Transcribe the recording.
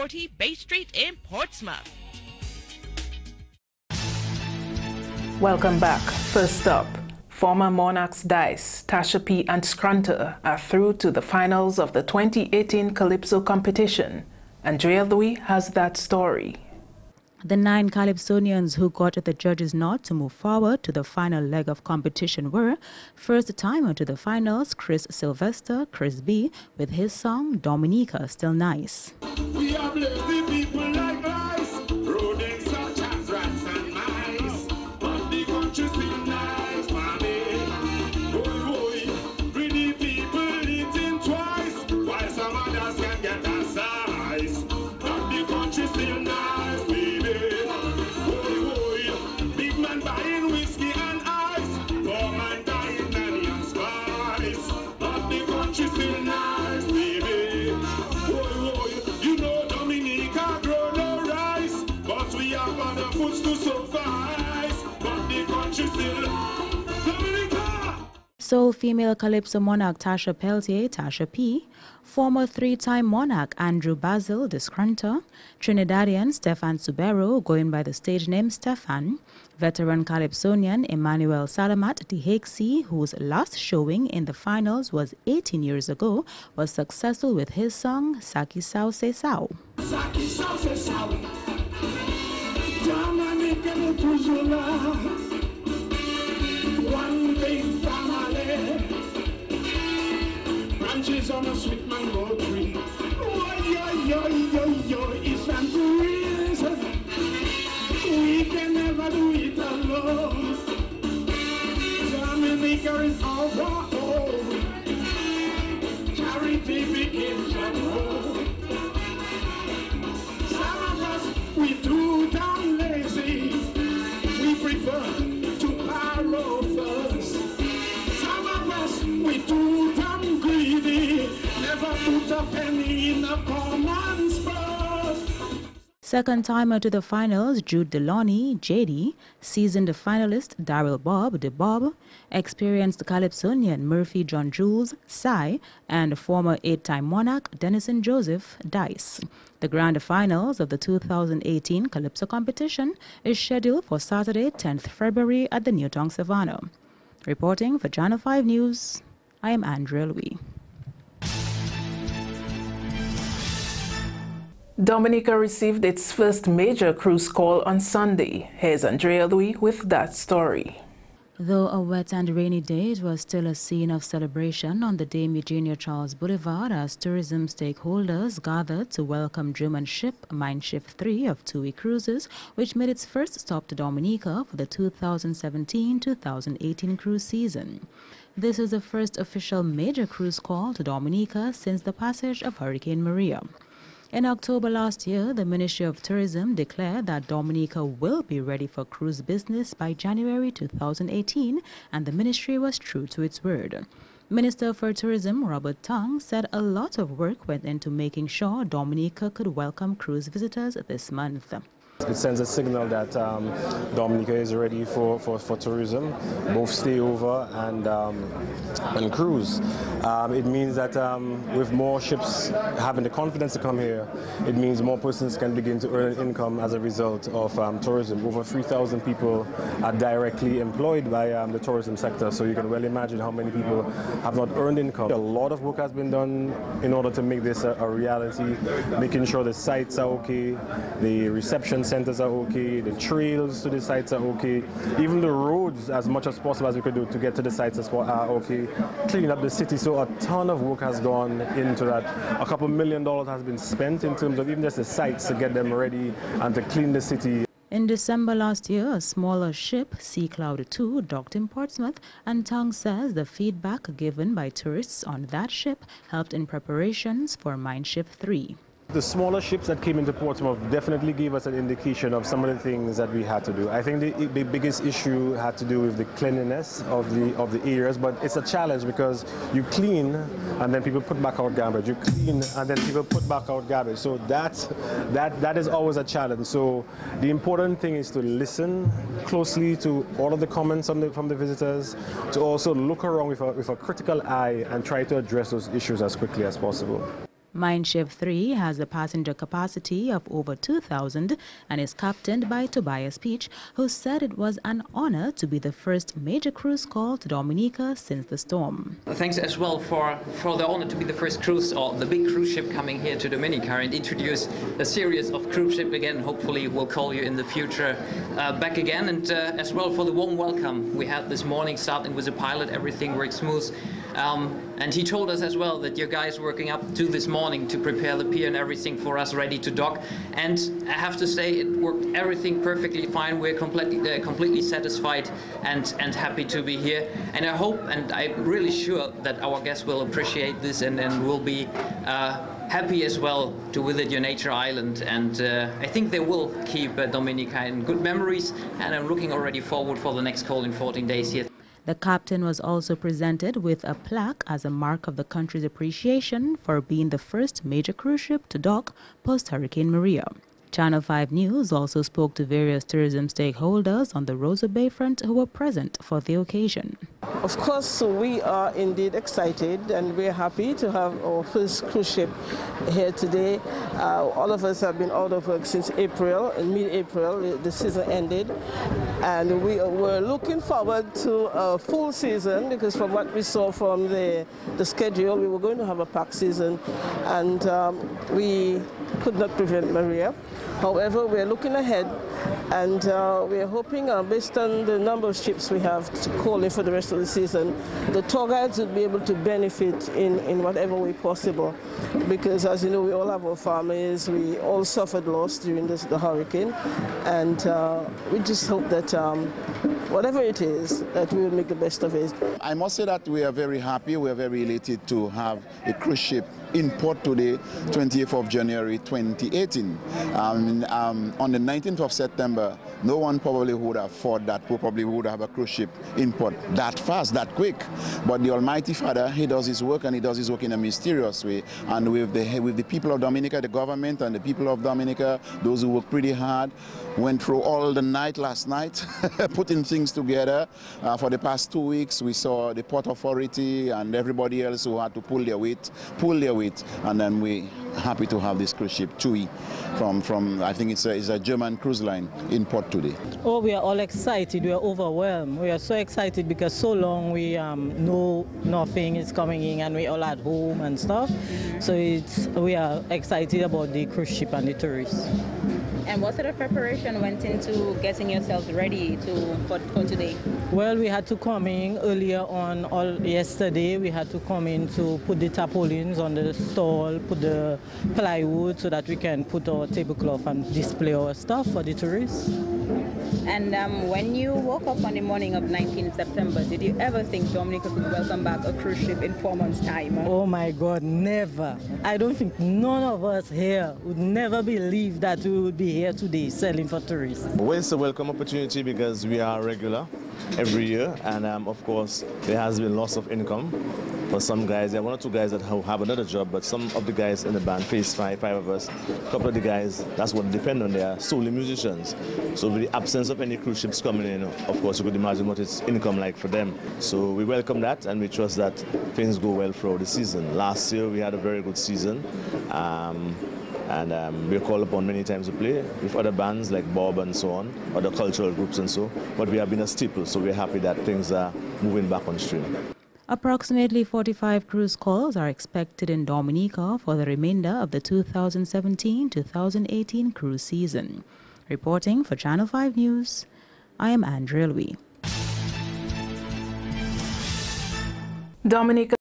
40 Bay Street in Portsmouth. Welcome back. First up, former Monarchs Dice, Tasha P and Scrunter are through to the finals of the 2018 Calypso competition. Andrea Louis has that story. The 9 Calypsonians who got the judges' nod to move forward to the final leg of competition were first timer to the finals, Chris Sylvester, Chris B, with his song Dominica Still Nice. We have lazy people like ice, rodents such as rats and mice, but the country still nice, mommy. Oi, greedy people eating twice, while some others can get a size, but the country still nice, baby. Oi, big man buying whiskey and ice, poor man buying money and spice, but the country still nice, baby. Oi, you know Dominica grow no rice, but we have other foods to suffice, but the country still Dominica. Soul female Calypso monarch Tasha Peltier, Tasha P, former 3-time monarch Andrew Basil Descrunter, Trinidadian Stefan Subero, going by the stage name Stefan, veteran Calypsonian Emmanuel Salamat Dihexi, whose last showing in the finals was 18 years ago, was successful with his song Saki Sao Se Sao. Saki Sao Se Sao, Dominica de Tuzula, one big family, branches on a sweet mango tree. Yo, it's not the reason we can never do it alone. Dominica is our own. Charity begins at home. Some of us, we too damn lazy. We prefer to borrow first. Some of us, we too damn greedy. Never put a penny in a common purse. Second timer to the finals, Jude Deloney, JD, seasoned finalist Daryl Bob, De Bob, experienced Calypsonian Murphy John Jules, Cy, and former 8-time monarch Denison Joseph, Dice. The grand finals of the 2018 Calypso competition is scheduled for Saturday, 10th February at the Newtown Savannah. Reporting for Channel 5 News, I am Andrea Louis. Dominica received its first major cruise call on Sunday. Here's Andrea Louis with that story. Though a wet and rainy day, it was still a scene of celebration on the Dame Eugenia Charles Boulevard as tourism stakeholders gathered to welcome German ship Mein Schiff 3 of TUI Cruises, which made its first stop to Dominica for the 2017-2018 cruise season. This is the first official major cruise call to Dominica since the passage of Hurricane Maria. In October last year, the Ministry of Tourism declared that Dominica will be ready for cruise business by January 2018, and the ministry was true to its word. Minister for Tourism Robert Tang said a lot of work went into making sure Dominica could welcome cruise visitors this month. It sends a signal that Dominica is ready for tourism, both stayover and cruise. It means that with more ships having the confidence to come here, it means more persons can begin to earn an income as a result of tourism. Over 3,000 people are directly employed by the tourism sector, so you can well imagine how many people have not earned income. A lot of work has been done in order to make this a reality, making sure the sites are okay, the reception centers are okay, the trails to the sites are okay, even the roads as much as possible as we could do to get to the sites are okay, clean up the city. So a ton of work has gone into that. A couple $1 million has been spent in terms of even just the sites to get them ready and to clean the city. In December last year, a smaller ship, Sea Cloud 2, docked in Portsmouth, and Tang says the feedback given by tourists on that ship helped in preparations for Mein Schiff 3. The smaller ships that came into Portsmouth definitely gave us an indication of some of the things that we had to do. I think the biggest issue had to do with the cleanliness of the areas, but it's a challenge because you clean and then people put back out garbage. You clean and then people put back out garbage. So that is always a challenge. So the important thing is to listen closely to all of the comments from the visitors, to also look around with a critical eye and try to address those issues as quickly as possible. Mein Schiff 3 has a passenger capacity of over 2,000 and is captained by Tobias Peach, who said it was an honor to be the first major cruise call to Dominica since the storm. Thanks as well for the honor to be the first cruise or the big cruise ship coming here to Dominica and introduce a series of cruise ship again. Hopefully we'll call you in the future back again, and as well for the warm welcome we had this morning, starting with the pilot. Everything worked smooth. And he told us as well that your guys working up to this morning to prepare the pier and everything for us ready to dock. And I have to say it worked everything perfectly fine. We're completely satisfied and happy to be here. And I hope, and I'm really sure that our guests will appreciate this and will be happy as well to visit your nature island. And I think they will keep Dominica in good memories. And I'm looking already forward for the next call in 14 days here. The captain was also presented with a plaque as a mark of the country's appreciation for being the first major cruise ship to dock post-Hurricane Maria. Channel 5 News also spoke to various tourism stakeholders on the Rosa Bay front who were present for the occasion. Of course, we are indeed excited and we're happy to have our first cruise ship here today. All of us have been out of work since April, in mid-April, the season ended. And we were looking forward to a full season because from what we saw from the schedule, we were going to have a packed season. And we could not prevent Maria. However, we're looking ahead and we're hoping, based on the number of ships we have to call in for the rest of the season, the tour guides will be able to benefit in whatever way possible. Because as you know, we all have our families, we all suffered loss during the hurricane, and we just hope that whatever it is, that we will make the best of it. I must say that we are very happy, we are very elated to have a cruise ship in port today, 28th of January 2018. On the 19th of September, no one probably would have thought that we probably would have a cruise ship in port that fast, that quick. But the Almighty Father, He does His work, and He does His work in a mysterious way. And with the people of Dominica, the government and the people of Dominica, those who worked pretty hard, went through all the night last night, putting things together. For the past 2 weeks, we saw the Port Authority and everybody else who had to pull their weight, and then we're happy to have this cruise ship, TUI, from I think it's a German cruise line in port today. Oh, we are all excited, we are overwhelmed. We are so excited because so long we know nothing is coming in and we're all at home and stuff. So we are excited about the cruise ship and the tourists. And what sort of preparation went into getting yourselves ready for today? Well, we had to come in earlier on yesterday. We had to come in to put the tarpaulins on the stall, put the plywood so that we can put our tablecloth and display our stuff for the tourists. And when you woke up on the morning of 19th September, did you ever think Dominica could welcome back a cruise ship in 4 months' time? Oh my God, never. I don't think none of us here would never believe that we would be here today selling for tourists. Well, it's a welcome opportunity because we are regular every year, and of course there has been loss of income for some guys. There are 1 or 2 guys that have another job, but some of the guys in the band, Phase 5 of us, a couple of the guys, that's what they depend on, they are solely musicians. So with the absence of any cruise ships coming in, of course you could imagine what it's income like for them. So we welcome that, and we trust that things go well throughout the season. Last year we had a very good season. And we're called upon many times to play with other bands like Bob and so on, other cultural groups and so, but we have been a staple, so we're happy that things are moving back on stream. Approximately 45 cruise calls are expected in Dominica for the remainder of the 2017-2018 cruise season. Reporting for Channel 5 News, I am Andrea Louis. Dominica